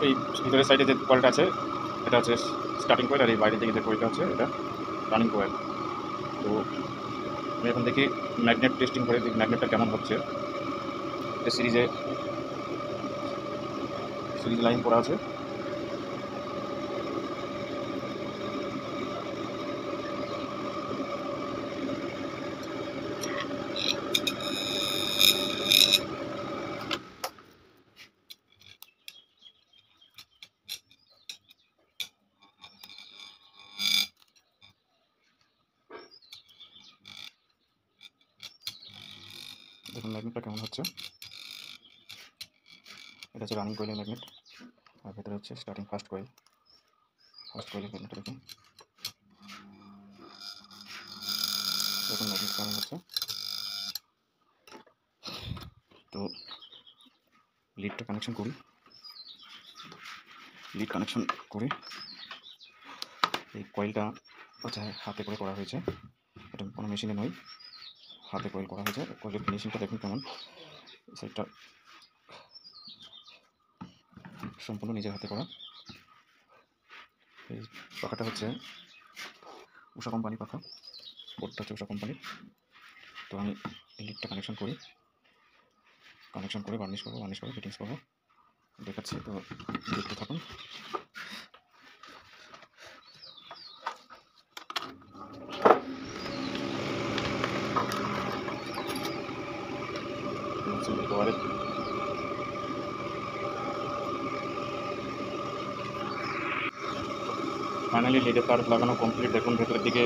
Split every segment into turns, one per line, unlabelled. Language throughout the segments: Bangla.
এই ভিতরের সাইডে যে কয়েলটা আছে এটা হচ্ছে স্টার্টিং কয়েল, আর এই বাইরের দিকে যে কয়েলটা আছে এটা রানিং কয়েল। তো আমি এখন দেখি ম্যাগনেট টেস্টিং করে দেখি ম্যাগনেটটা কেমন হচ্ছে। সিরিজ লাইন করা আছে। দেখুন ম্যাগনেটটা কেমন হচ্ছে। এটা হচ্ছে রানিং কয়েলের ম্যাগনেট, আর ভেতরে হচ্ছে স্টার্টিং ফার্স্ট কয়েলের ম্যাগনেটটা দেখুন। দেখুন ম্যাগনেট কেমন হচ্ছে। তো লিডটা কানেকশন করি। লিড কানেকশন করে এই কয়েলটা হচ্ছে হাতে করে করা হয়েছে, এটা কোনো মেশিনে নয়, হাতে কয়েল করা হয়েছে। কয়েলের ফিনিশিংটা দেখুন কেমন। সাইডটা সম্পূর্ণ নিজের হাতে করা। এই পাখাটা হচ্ছে উষা কোম্পানি পাখা, বোর্ডটা হচ্ছে উষা কোম্পানির। তো আমি এই লিডটা কানেকশন করে বার্নিশ করে ফিটিংস করবো, দেখাচ্ছি। তো দেখতে থাকুন। ফাইনালি লিডের তার লাগানো কমপ্লিট। দেখুন ভেতরের দিকে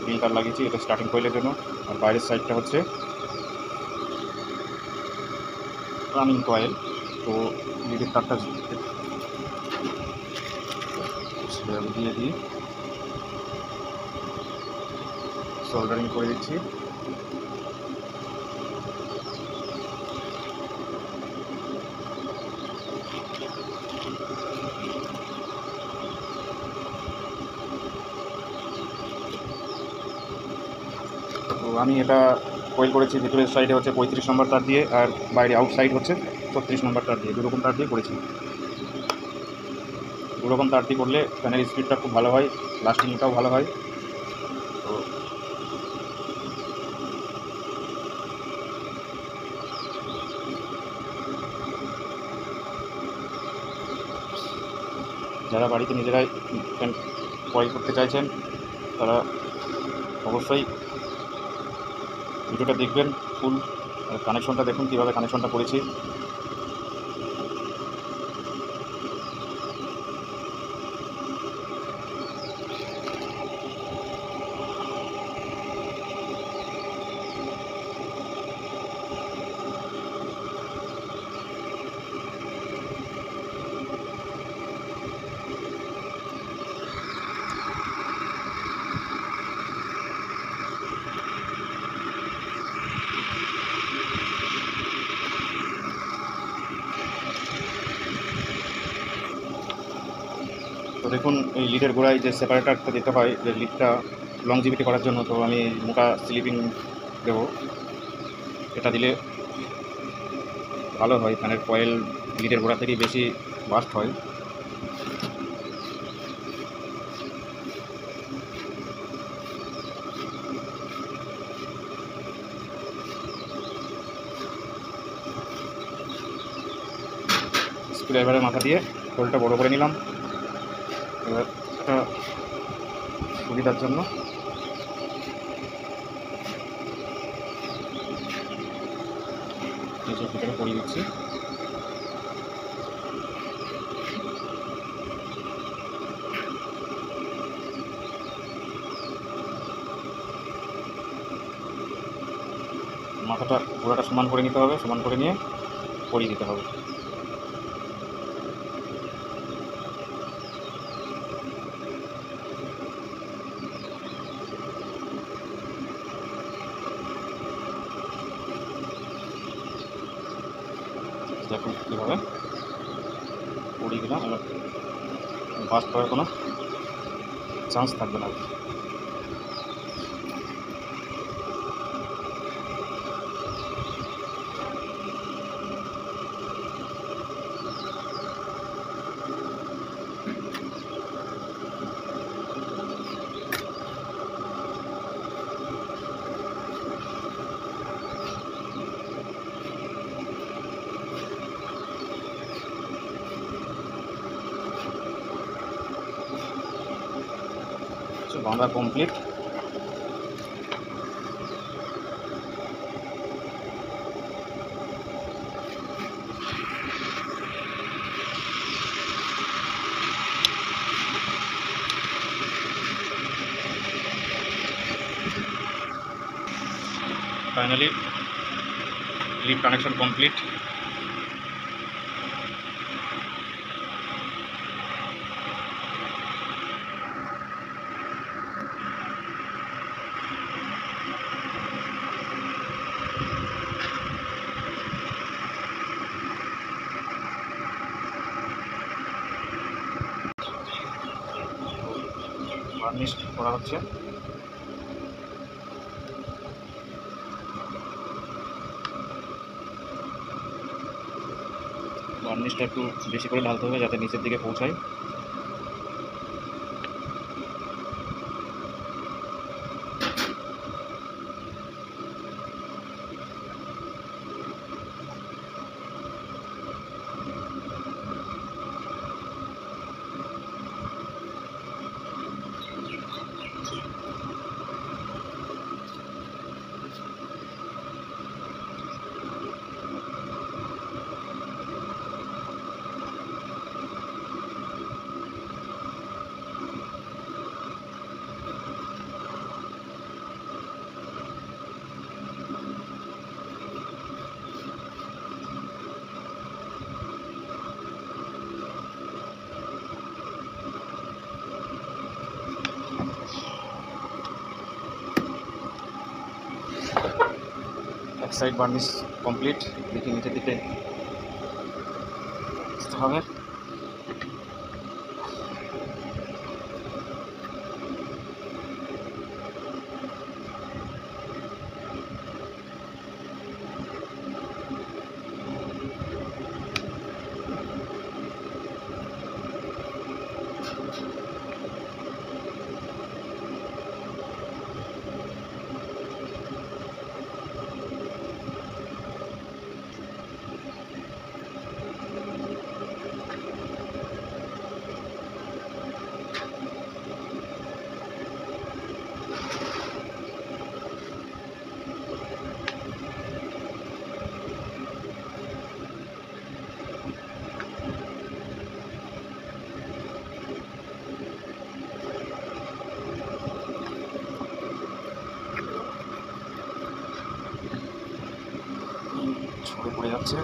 রিল তার লাগিয়েছি, এটা স্টার্টিং কয়েলের জন্য, আর বাইরের সাইডটা হচ্ছে রানিং কয়েল। তো লিডের তারটা দিয়ে দিই, সোল্ডারিং করে দিচ্ছি। তো আমি এটা কয়েল করেছি, ভিতরের সাইডে হচ্ছে 35 নম্বর তার দিয়ে, আর বাইরে আউটসাইড হচ্ছে 36 নম্বর তার দিয়ে, দুরকম তার দিয়ে করেছি। দুরকম তার দিয়ে করলে ফ্যানের স্পিডটা খুব ভালো হয়, লাস্টিংটাও ভালো হয়। তো যারা বাড়িতে নিজেরাই ফ্যান কয়েল করতে চাইছেন তারা অবশ্যই ভিডিওটা দেখবেন ফুল। কানেকশনটা দেখুন কীভাবে কানেকশনটা করেছি। তো দেখুন এই লিডের গোড়ায় যে সেপারেটারটা দিতে হয়, যে লিডটা লংজিভিটি করার জন্য, তো আমি মোটা স্লিপিং দেবো। এটা দিলে ভালো হয়, ফ্যানের কয়েল লিডের গোড়া থেকেই বেশি বাস্ট হয়। স্ক্রুড্রাইভারের মাথা দিয়ে হোলটা বড় করে নিলাম। এবার এটা সুবিধার জন্য নিচে ভিতরে পরিয়ে দিচ্ছি। মাথাটা গোড়াটা সমান করে নিতে হবে, সমান করে নিয়ে পরিয়ে দিতে হবে। দেখুন কীভাবে পরিয়ে দিলাম। এবার বাস্ট করার কোনো চান্স থাকবে না। আমরা complete. Finally lift connection complete. Varnish করা হচ্ছে। বার্নিশটা একটু বেশি করে ঢালতে হবে যাতে নিচের দিকে পৌঁছায়। এক সাইড বার্নিশ কমপ্লিট। দেখি নিচের দিকে হবে। ছড়ে পড়ে যাচ্ছে।